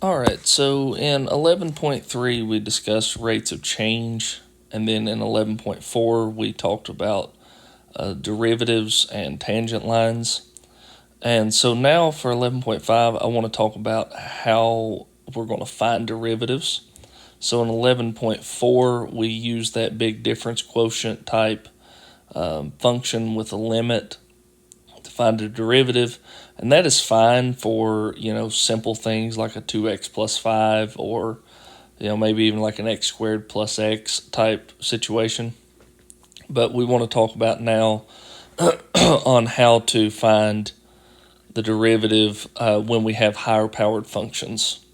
All right, so in 11.3, we discussed rates of change, and then in 11.4, we talked about derivatives and tangent lines. And so now for 11.5, I want to talk about how we're going to find derivatives. So in 11.4, we use that big difference quotient type function with a limit to find a derivative, and that is fine for simple things like a 2x plus 5, or maybe even like an x squared plus x type situation. But we want to talk about now on how to find the derivative when we have higher powered functions.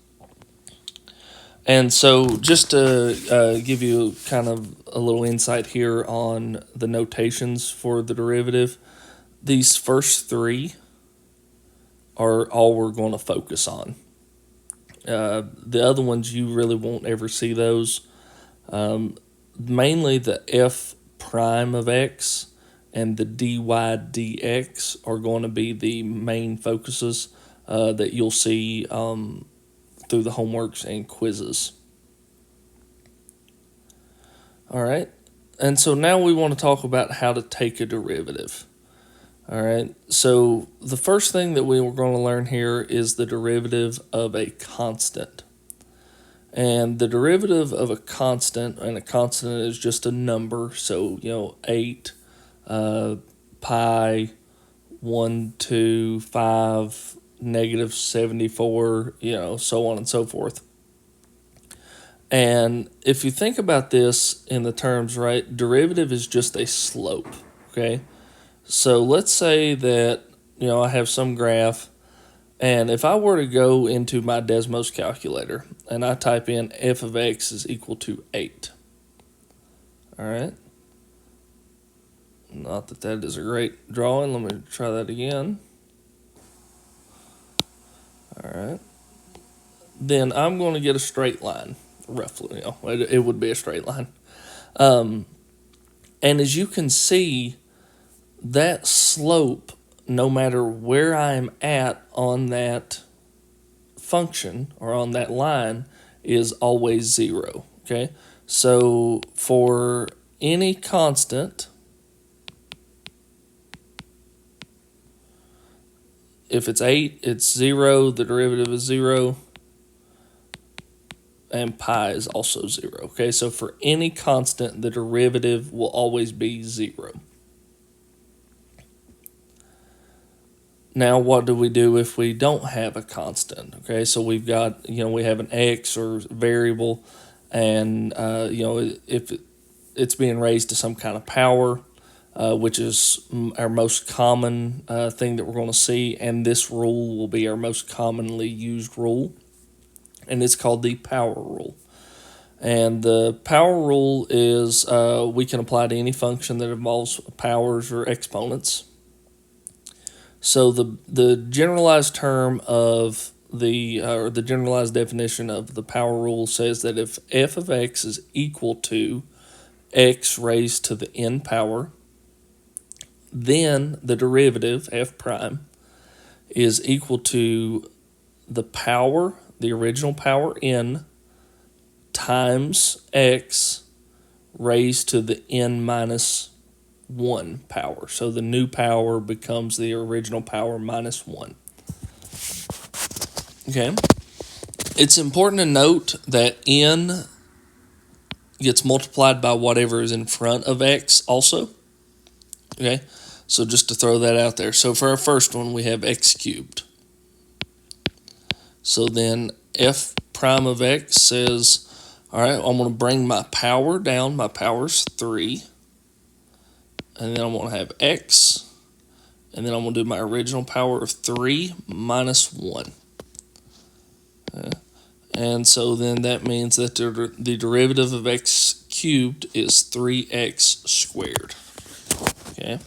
And so, just to give you kind of a little insight here on the notations for the derivative, these first three are all we're going to focus on. The other ones, you really won't ever see those. Mainly the f prime of x and the dy dx are going to be the main focuses that you'll see through the homeworks and quizzes. All right. And so now we want to talk about how to take a derivative. All right. So the first thing that we were going to learn here is the derivative of a constant. And the derivative of a constant, and a constant is just a number, so 8, pi, 1, 2, 5, negative 74, so on and so forth. And if you think about this in the terms, right, derivative is just a slope, okay? So let's say that, I have some graph, and if I were to go into my Desmos calculator and I type in f of x is equal to 8, all right? Not that that is a great drawing. Let me try that again. All right. Then I'm going to get a straight line, roughly. It would be a straight line. And as you can see, that slope, no matter where I'm at on that function or on that line, is always 0. Okay? So for any constant, if it's 8, it's 0, the derivative is 0, and pi is also 0. Okay, so for any constant, the derivative will always be 0. Now, what do we do if we don't have a constant? Okay, so we've got, we have an x or variable, and, if it's being raised to some kind of power, which is our most common thing that we're going to see, and this rule will be our most commonly used rule, and it's called the power rule. And the power rule is we can apply to any function that involves powers or exponents. So the generalized term of the generalized definition of the power rule says that if f of x is equal to x raised to the n power, then the derivative f prime is equal to the power, the original power n, times x raised to the n minus 1 power. So the new power becomes the original power minus 1. Okay. It's important to note that n gets multiplied by whatever is in front of x also. Okay. So just to throw that out there. So for our first one, we have x cubed. So then f prime of x says, all right, I'm going to bring my power down. My power's 3. And then I'm going to have x. And then I'm going to do my original power of 3 minus 1. And so then that means that the derivative of x cubed is 3x squared. Okay.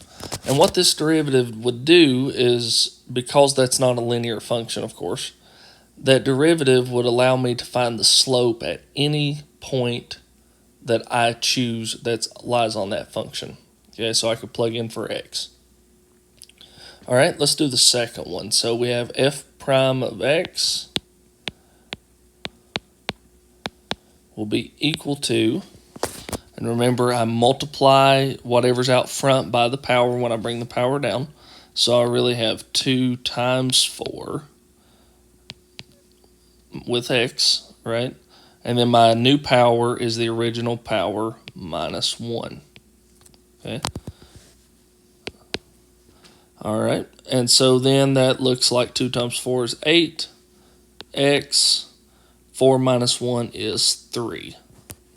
And what this derivative would do is, because that's not a linear function, of course, that derivative would allow me to find the slope at any point that I choose that lies on that function. Okay, so I could plug in for x. All right, let's do the second one. So we have f prime of x will be equal to, and remember I multiply whatever's out front by the power when I bring the power down. So I really have 2 times 4 with x, right? And then my new power is the original power minus 1. Okay. All right. And so then that looks like 2 times 4 is 8. X, 4 minus 1 is 3.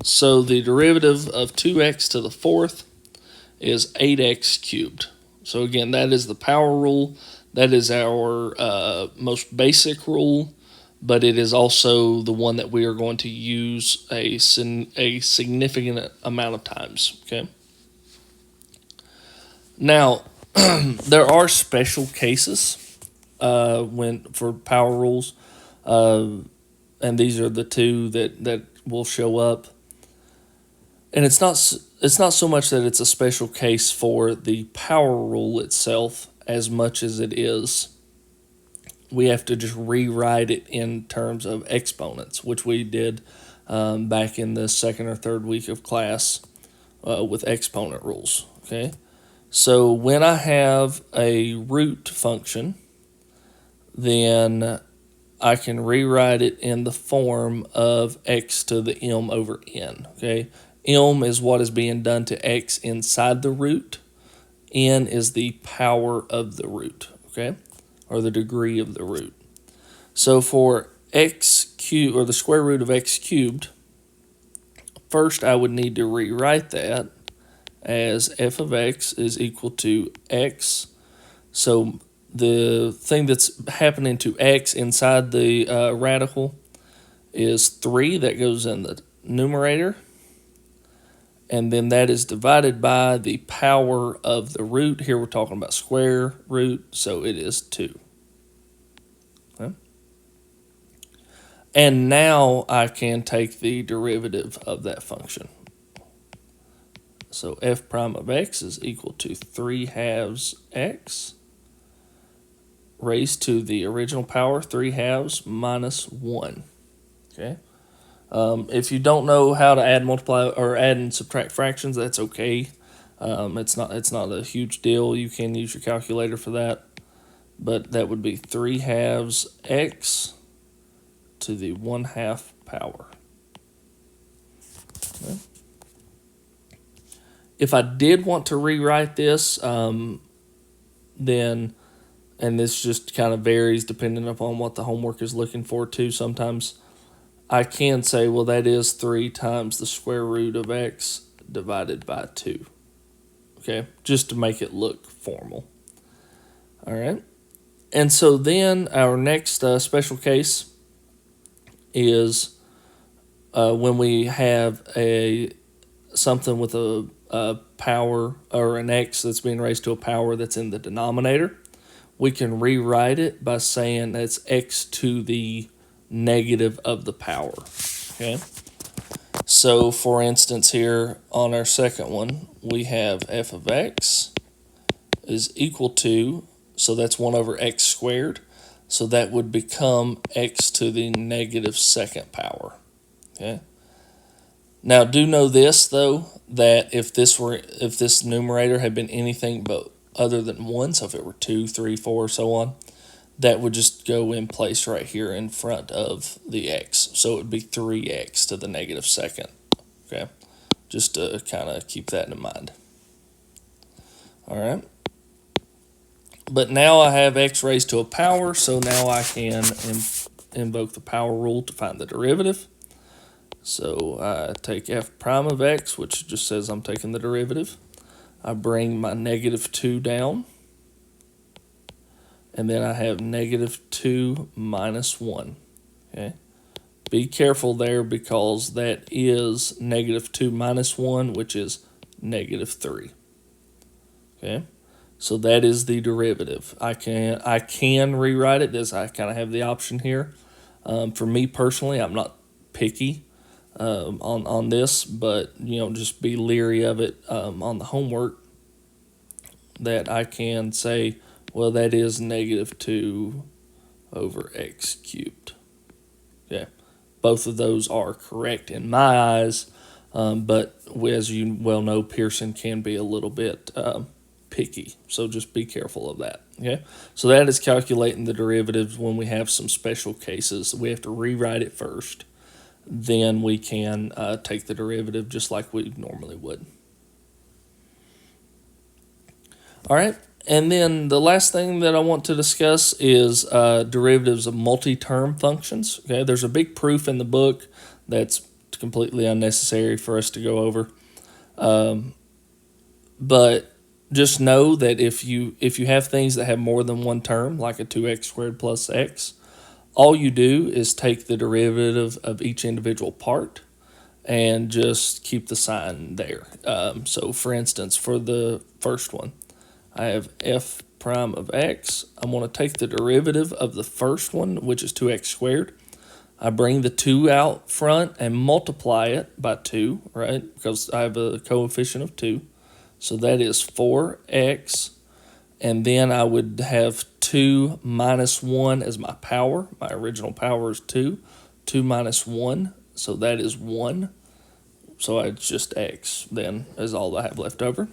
So the derivative of 2x to the 4th is 8x cubed. So again, that is the power rule. That is our most basic rule, but it is also the one that we are going to use a significant amount of times. Okay. Now, there are special cases for power rules, and these are the two that will show up. And it's not so much that it's a special case for the power rule itself as much as it is we have to just rewrite it in terms of exponents, which we did back in the second or third week of class with exponent rules. Okay, so when I have a root function, then I can rewrite it in the form of x to the m over n. Okay, m is what is being done to x inside the root. N is the power of the root. Okay, or the degree of the root. So for x cubed, or the square root of x cubed, first I would need to rewrite that as f of x is equal to x. So the thing that's happening to x inside the radical is 3 that goes in the numerator, and then that is divided by the power of the root. Here we're talking about square root, so it is 2. Okay. And now I can take the derivative of that function. So f prime of x is equal to 3 halves x raised to the original power 3 halves minus 1. Okay. If you don't know how to add, multiply, or add and subtract fractions, that's okay. It's not a huge deal. You can use your calculator for that. But that would be 3 halves x to the 1/2 power. Okay. If I did want to rewrite this, then, and this just kind of varies depending upon what the homework is looking for too, sometimes I can say, well, that is 3 times the square root of x divided by 2. Okay, just to make it look formal. All right. And so then our next special case is when we have something with a power, or an x that's being raised to a power that's in the denominator. We can rewrite it by saying that's x to the negative of the power. Okay. So for instance, here on our second one, we have f of x is equal to, so that's 1 over x squared. So that would become x to the negative second power. Okay. Now do know this though, that if this numerator had been anything but other than 1, so if it were 2, 3, 4, so on, that would just go in place right here in front of the x. So it would be 3x to the negative second. Okay, just to kind of keep that in mind. All right. But now I have x raised to a power, so now I can invoke the power rule to find the derivative. So I take f prime of x, which just says I'm taking the derivative. I bring my negative 2 down. And then I have negative 2 minus 1. Okay. Be careful there because that is negative 2 minus 1, which is negative 3. Okay. So that is the derivative. I can rewrite it as I kind of have the option here. For me personally, I'm not picky on this, but just be leery of it on the homework, that I can say, well, that is negative 2 over x cubed. Okay, both of those are correct in my eyes, but as you well know, Pearson can be a little bit picky, so just be careful of that. Okay, so that is calculating the derivatives when we have some special cases. We have to rewrite it first, then we can take the derivative just like we normally would. All right, and then the last thing that I want to discuss is derivatives of multi-term functions. Okay, there's a big proof in the book that's completely unnecessary for us to go over, but just know that if you have things that have more than one term, like a 2x squared plus x, all you do is take the derivative of each individual part and just keep the sign there. So for instance, for the first one, I have f prime of x. I'm going to take the derivative of the first one, which is 2x squared. I bring the 2 out front and multiply it by 2, right? Because I have a coefficient of 2. So that is 4x. And then I would have 2 minus 1 as my power. My original power is 2. 2 minus 1, so that is 1. So it's just x then is all I have left over.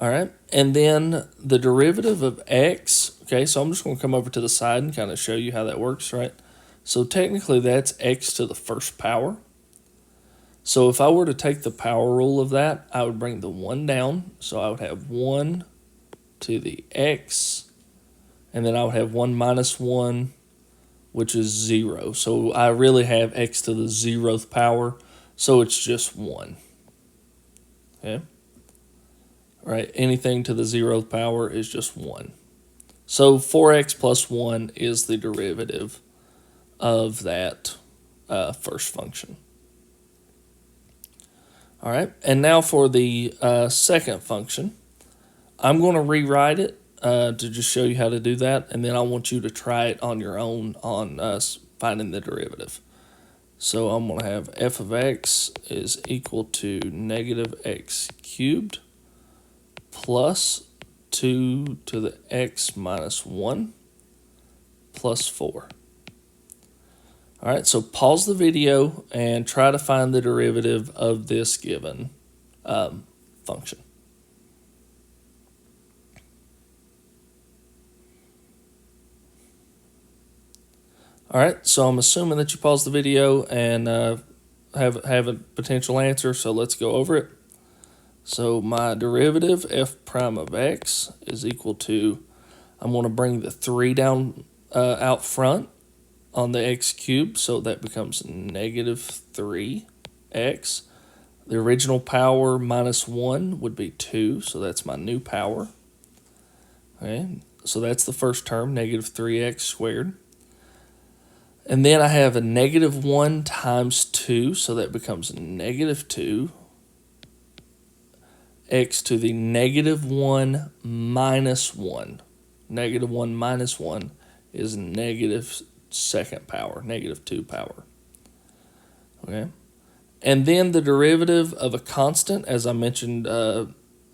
All right, and then the derivative of x, okay, so I'm just going to come over to the side and kind of show you how that works, right? So technically that's x to the first power. So if I were to take the power rule of that, I would bring the 1 down. So I would have 1 to the x, and then I would have 1 minus 1, which is 0. So I really have x to the 0th power, so it's just 1. Okay? Right, anything to the 0th power is just 1. So 4x plus 1 is the derivative of that first function. All right, and now for the second function, I'm going to rewrite it to just show you how to do that, and then I want you to try it on your own on finding the derivative. So I'm going to have f of x is equal to negative x cubed plus 2 to the x minus 1 plus 4. All right, so pause the video and try to find the derivative of this given function. All right, so I'm assuming that you paused the video and have a potential answer, so let's go over it. So my derivative, f prime of x, is equal to, I'm going to bring the 3 down out front on the x cubed, so that becomes negative 3x. The original power minus 1 would be 2, so that's my new power. Okay, so that's the first term, negative 3x squared. And then I have a negative 1 times 2, so that becomes negative 2. X to the negative 1 minus 1. Negative 1 minus 1 is negative second power, negative 2 power. Okay, and then the derivative of a constant, as I mentioned a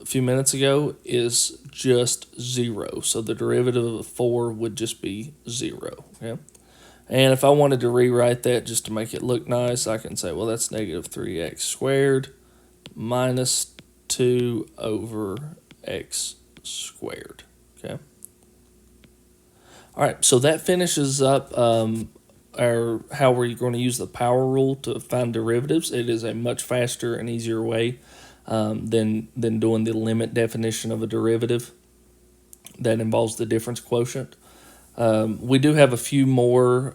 few minutes ago, is just 0. So the derivative of 4 would just be 0. Okay, and if I wanted to rewrite that just to make it look nice, I can say, well, that's negative 3x squared minus 2 over x squared. Okay. All right, so that finishes up how we're going to use the power rule to find derivatives. It is a much faster and easier way than doing the limit definition of a derivative that involves the difference quotient. We do have a few more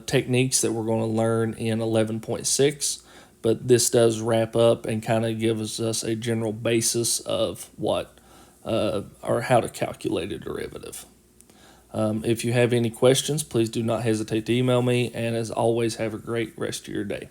techniques that we're going to learn in 11.6, but this does wrap up and kind of gives us a general basis of what or how to calculate a derivative. If you have any questions, please do not hesitate to email me, and as always, have a great rest of your day.